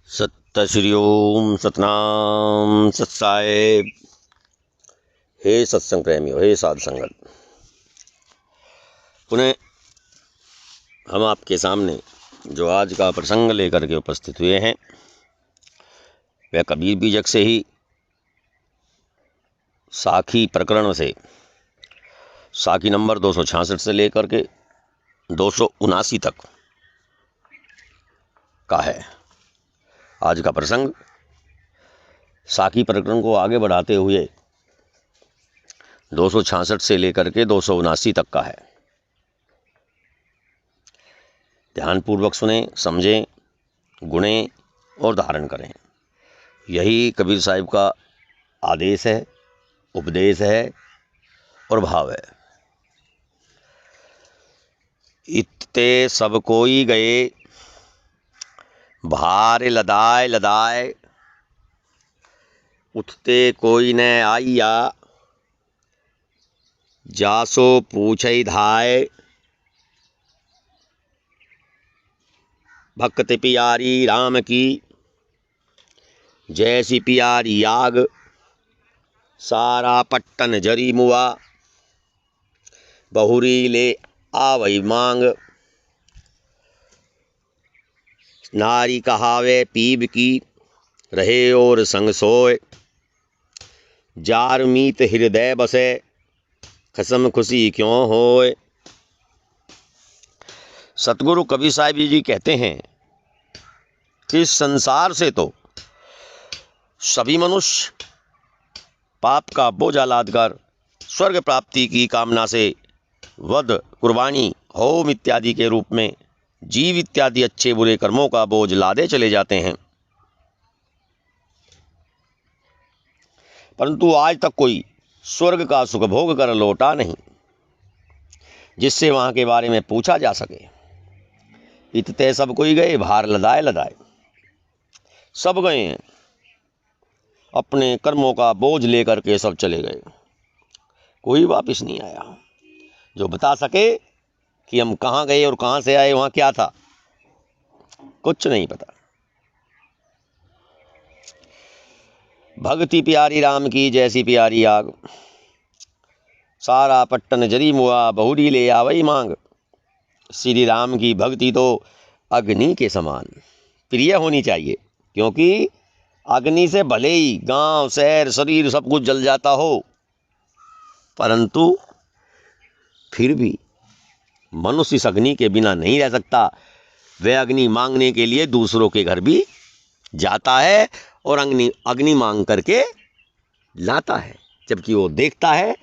सत्य श्री ओम सतनाम सत साहेब। हे सत्संग प्रेमियों, हे साध संगत, पुनः हम आपके सामने जो आज का प्रसंग लेकर के उपस्थित हुए हैं वह कबीर बीजक से ही साखी प्रकरण से साखी नंबर 266 से लेकर के 279 तक का है। आज का प्रसंग साखी प्रकरण को आगे बढ़ाते हुए 266 से लेकर के 279 तक का है। ध्यानपूर्वक सुने, समझें, गुणें और धारण करें। यही कबीर साहिब का आदेश है, उपदेश है और भाव है। इत्ते सब कोई गए भार लदाए लदाए, उठते कोई न आइया, जासो पूछई धाय, भक्त प्यारी राम की जैसी प्यारी आग, सारा पट्टन जरी मुआ, बहुरी ले आवई मांग, नारी कहावे पीब की रहे और संग सोए, जार मीत हृदय बसे खसम खुशी क्यों होए। सतगुरु कबीर साहिब जी कहते हैं कि इस संसार से तो सभी मनुष्य पाप का बोझा लादकर स्वर्ग प्राप्ति की कामना से वध, कुर्बानी, होम इत्यादि के रूप में जीव इत्यादि अच्छे बुरे कर्मों का बोझ लादे चले जाते हैं, परंतु आज तक कोई स्वर्ग का सुख भोग कर लौटा नहीं जिससे वहां के बारे में पूछा जा सके। इतते सब कोई गए भार लदाए लदाए, सब गए हैं, अपने कर्मों का बोझ लेकर के सब चले गए, कोई वापस नहीं आया जो बता सके कि हम कहाँ गए और कहाँ से आए, वहाँ क्या था, कुछ नहीं पता। भक्ति प्यारी राम की जैसी प्यारी आग, सारा पट्टन जरी मुआ, बहुरी ले आवई मांग। श्री राम की भक्ति तो अग्नि के समान प्रिय होनी चाहिए, क्योंकि अग्नि से भले ही गांव, शहर, शरीर सब कुछ जल जाता हो, परंतु फिर भी मनुष्य इस अग्नि के बिना नहीं रह सकता। वह अग्नि मांगने के लिए दूसरों के घर भी जाता है और अग्नि मांग करके लाता है, जबकि वो देखता है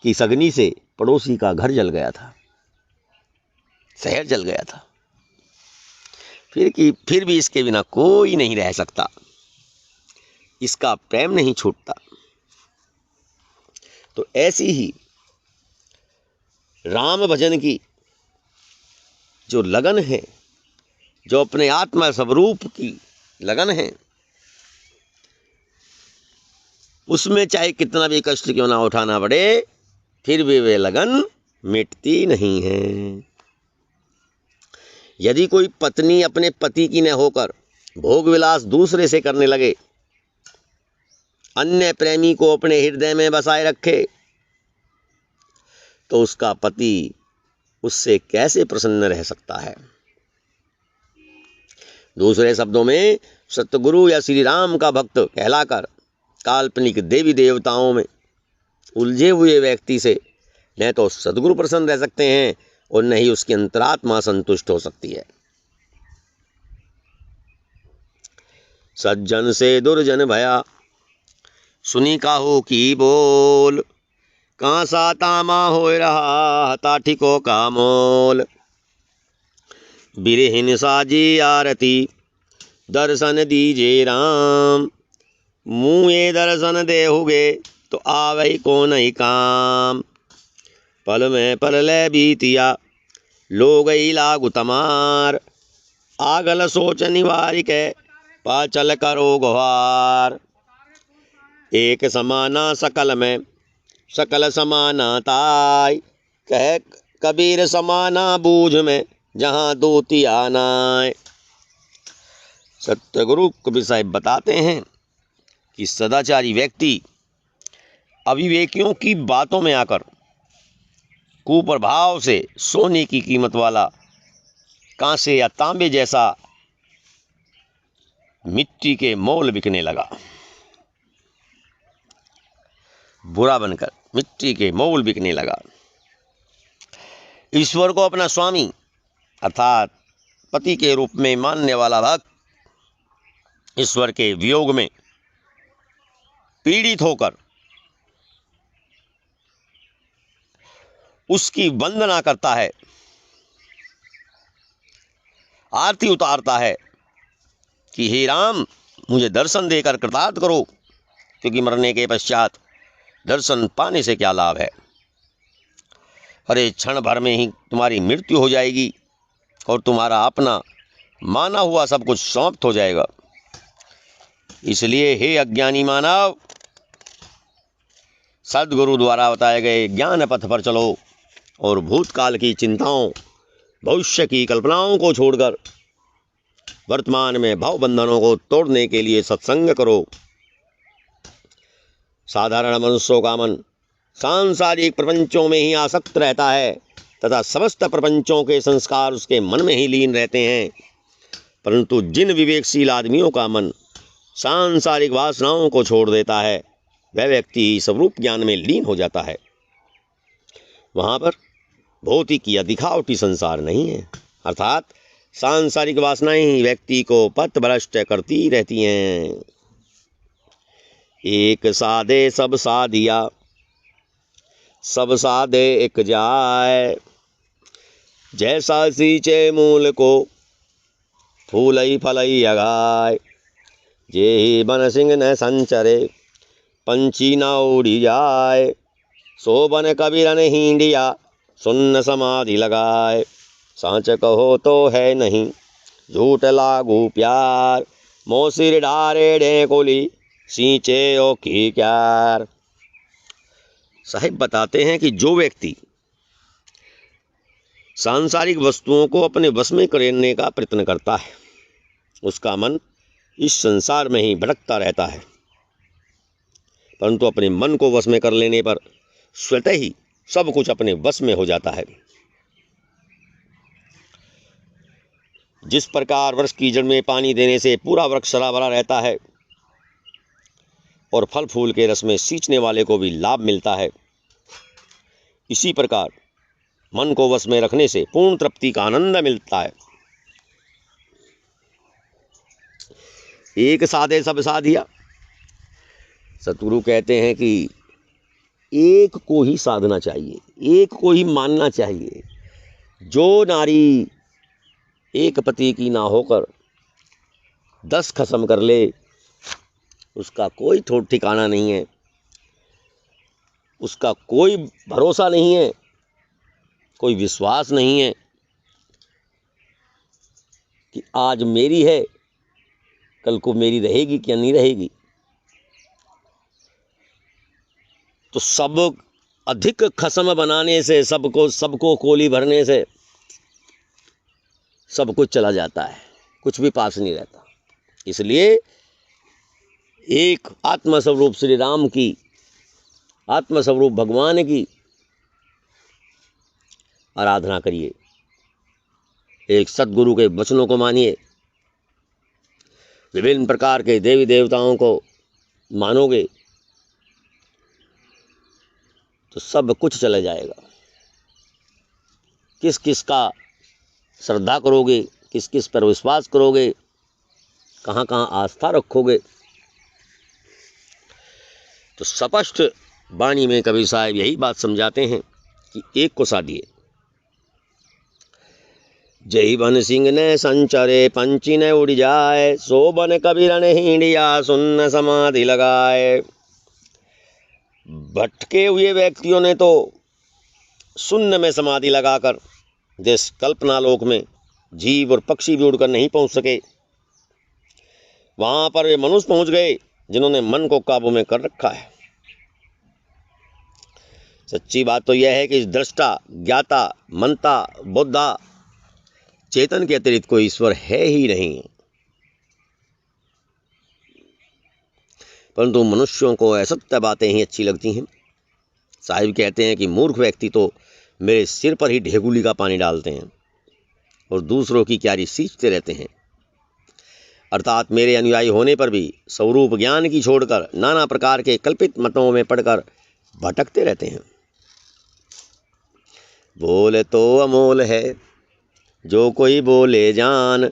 कि इस अग्नि से पड़ोसी का घर जल गया था, शहर जल गया था, फिर भी इसके बिना कोई नहीं रह सकता, इसका प्रेम नहीं छूटता। तो ऐसी ही राम भजन की जो लगन है, जो अपने आत्मा स्वरूप की लगन है, उसमें चाहे कितना भी कष्ट क्यों ना उठाना पड़े, फिर भी वे लगन मिटती नहीं है। यदि कोई पत्नी अपने पति की न होकर भोग विलास दूसरे से करने लगे, अन्य प्रेमी को अपने हृदय में बसाए रखे, तो उसका पति उससे कैसे प्रसन्न रह सकता है। दूसरे शब्दों में, सतगुरु या श्री राम का भक्त कहलाकर काल्पनिक देवी देवताओं में उलझे हुए व्यक्ति से न तो सतगुरु प्रसन्न रह सकते हैं और न ही उसकी अंतरात्मा संतुष्ट हो सकती है। सज्जन से दुर्जन भया सुनी काहू की बोल, कहाँ सा तामा हो रहा ताठी को का मोल। बिरहिन साजी आरती दर्शन दीजे राम, मुँहे दर्शन देहुगे तो आवई को नहीं काम। पल में पल ले बीतिया लो गई लागु तमार, आगल सोच निवारी के पाचल करो गुहार। एक समाना सकल में सकल समाना ताय, कह कबीर समाना बूझ में जहाँ दूती आनाय। सत्यगुरु कबीर साहिब बताते हैं कि सदाचारी व्यक्ति अविवेकियों की बातों में आकर कुप्रभाव से सोने की कीमत वाला कांसे या तांबे जैसा मिट्टी के मोल बिकने लगा। बुरा बनकर मिट्टी के मोल बिकने लगा। ईश्वर को अपना स्वामी अर्थात पति के रूप में मानने वाला भक्त ईश्वर के वियोग में पीड़ित होकर उसकी वंदना करता है, आरती उतारता है कि हे राम मुझे दर्शन देकर कृतार्थ करो, क्योंकि मरने के पश्चात दर्शन पाने से क्या लाभ है। अरे क्षण भर में ही तुम्हारी मृत्यु हो जाएगी और तुम्हारा अपना माना हुआ सब कुछ समाप्त हो जाएगा। इसलिए हे अज्ञानी मानव, सद्गुरु द्वारा बताए गए ज्ञान पथ पर चलो और भूतकाल की चिंताओं, भविष्य की कल्पनाओं को छोड़कर वर्तमान में भव बंधनों को तोड़ने के लिए सत्संग करो। साधारण मनुष्यों का मन सांसारिक प्रपंचों में ही आसक्त रहता है तथा समस्त प्रपंचों के संस्कार उसके मन में ही लीन रहते हैं, परंतु जिन विवेकशील आदमियों का मन सांसारिक वासनाओं को छोड़ देता है वह व्यक्ति स्वरूप ज्ञान में लीन हो जाता है। वहाँ पर भौतिक या दिखावटी संसार नहीं है, अर्थात सांसारिक वासनाएं ही व्यक्ति को पथभ्रष्ट करती रहती हैं। एक साधे सब साधिया, सब साधे एक जाय, जैसा सींचे मूल को फूलई फलई अगाय, जे ही बन सिंह न संचरे पंछी न उड़ी जाए, सो बन कबीर ने हिंडिया सुन्न समाधि लगाए, सांच कहो तो है नहीं झूठ लागू प्यार, मोसिर डारे ढेकोली सींचे ओ की क्यार। साहिब बताते हैं कि जो व्यक्ति सांसारिक वस्तुओं को अपने वश में करने का प्रयत्न करता है उसका मन इस संसार में ही भटकता रहता है, परंतु अपने मन को वश में कर लेने पर स्वतः ही सब कुछ अपने वश में हो जाता है। जिस प्रकार वृक्ष की जड़ में पानी देने से पूरा वृक्ष हरा भरा रहता है और फल फूल के रस में सींचने वाले को भी लाभ मिलता है, इसी प्रकार मन को वश में रखने से पूर्ण तृप्ति का आनंद मिलता है। एक साधे सब साधिया, सतगुरु कहते हैं कि एक को ही साधना चाहिए, एक को ही मानना चाहिए। जो नारी एक पति की ना होकर 10 खसम कर ले उसका कोई ठोट ठिकाना नहीं है, उसका कोई भरोसा नहीं है, कोई विश्वास नहीं है कि आज मेरी है कल को मेरी रहेगी क्या नहीं रहेगी। तो सब अधिक खसम बनाने से, सबको कोली भरने से सब कुछ चला जाता है, कुछ भी पास नहीं रहता। इसलिए एक आत्मस्वरूप श्री राम की, आत्मस्वरूप भगवान की आराधना करिए, एक सद्गुरु के वचनों को मानिए, विभिन्न प्रकार के देवी देवताओं को मानोगे तो सब कुछ चला जाएगा। किस किस का श्रद्धा करोगे, किस किस पर विश्वास करोगे, कहाँ कहाँ आस्था रखोगे। तो स्पष्ट वाणी में कबीर साहब यही बात समझाते हैं कि एक को साधिए। जय बन सिंह ने संचरे पंछी ने उड़ जाए, सो बन कबीर ने हिंडिया सुन्न समाधि लगाए। भटके हुए व्यक्तियों ने तो शून्य में समाधि लगाकर, जिस कल्पना लोक में जीव और पक्षी भी उड़कर नहीं पहुंच सके, वहां पर वे मनुष्य पहुंच गए जिन्होंने मन को काबू में कर रखा है। सच्ची बात तो यह है कि इस दृष्टा, ज्ञाता, मंता, बुद्धा, चेतन के अतिरिक्त कोई ईश्वर है ही नहीं। परंतु मनुष्यों को असत्य बातें ही अच्छी लगती हैं। साहिब कहते हैं कि मूर्ख व्यक्ति तो मेरे सिर पर ही ढेगुली का पानी डालते हैं और दूसरों की क्यारी सींचते रहते हैं, अर्थात मेरे अनुयायी होने पर भी स्वरूप ज्ञान की छोड़कर नाना प्रकार के कल्पित मतों में पड़कर भटकते रहते हैं। बोल तो अमोल है जो कोई बोले जान,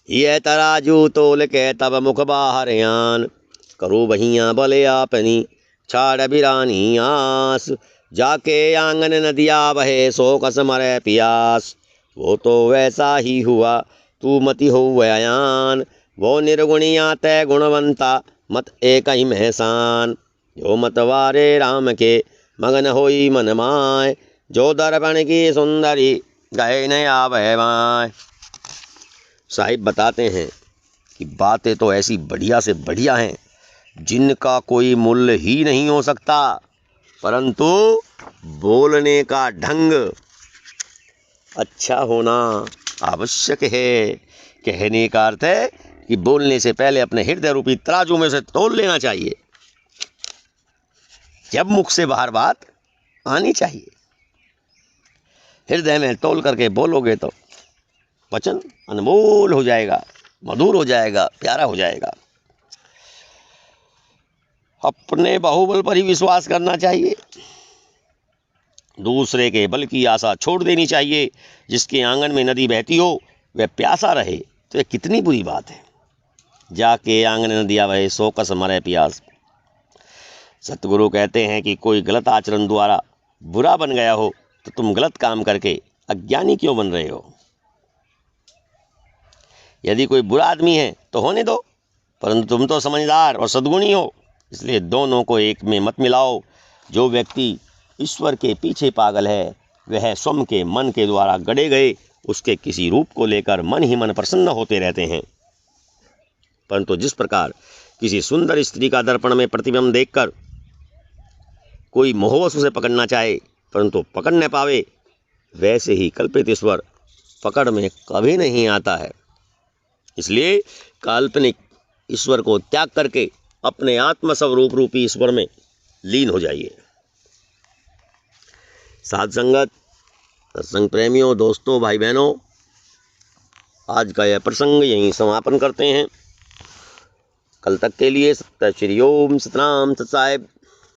यह तराजू तोल के तब मुख बाहर यान। करो बहियाँ बले आपनी छाड़ बिरानी आस, जाके आंगन नदिया बहे सो कस मरे पियास। वो तो वैसा ही हुआ तू मति हो वयान, वो निर्गुणिया तय गुणवंता मत एक ही महसान। जो मतवारे राम के मगन होई मन माय, जो दर्पण की सुंदरी गए नया बहवाय। साहिब बताते हैं कि बातें तो ऐसी बढ़िया से बढ़िया हैं जिनका कोई मूल्य ही नहीं हो सकता, परंतु बोलने का ढंग अच्छा होना आवश्यक है। कहने का अर्थ है कि बोलने से पहले अपने हृदय रूपी तराजू में से तोल लेना चाहिए, जब मुख से बाहर बात आनी चाहिए। हृदय में तोल करके बोलोगे तो वचन अनमोल हो जाएगा, मधुर हो जाएगा, प्यारा हो जाएगा। अपने बाहुबल पर ही विश्वास करना चाहिए, दूसरे के बल की आशा छोड़ देनी चाहिए। जिसके आंगन में नदी बहती हो वह प्यासा रहे तो यह कितनी बुरी बात है। जाके आंगन नदिया बहे सो कस मरे प्यास। सतगुरु कहते हैं कि कोई गलत आचरण द्वारा बुरा बन गया हो तो तुम गलत काम करके अज्ञानी क्यों बन रहे हो। यदि कोई बुरा आदमी है तो होने दो, परंतु तुम तो समझदार और सद्गुणी हो, इसलिए दोनों को एक में मत मिलाओ। जो व्यक्ति ईश्वर के पीछे पागल है वह स्वयं के मन के द्वारा गढ़े गए उसके किसी रूप को लेकर मन ही मन प्रसन्न होते रहते हैं, परंतु जिस प्रकार किसी सुंदर स्त्री का दर्पण में प्रतिबिंब देखकर कोई मोहवश उसे पकड़ना चाहे परंतु पकड़ न पावे, वैसे ही कल्पित ईश्वर पकड़ में कभी नहीं आता है। इसलिए काल्पनिक ईश्वर को त्याग करके अपने आत्म स्वरूप रूपी ईश्वर में लीन हो जाइए। साध संगत, सत्संग प्रेमियों, दोस्तों, भाई बहनों, आज का यह प्रसंग यहीं समापन करते हैं। कल तक के लिए सत श्री ओम, सतनाम, सत साहिब।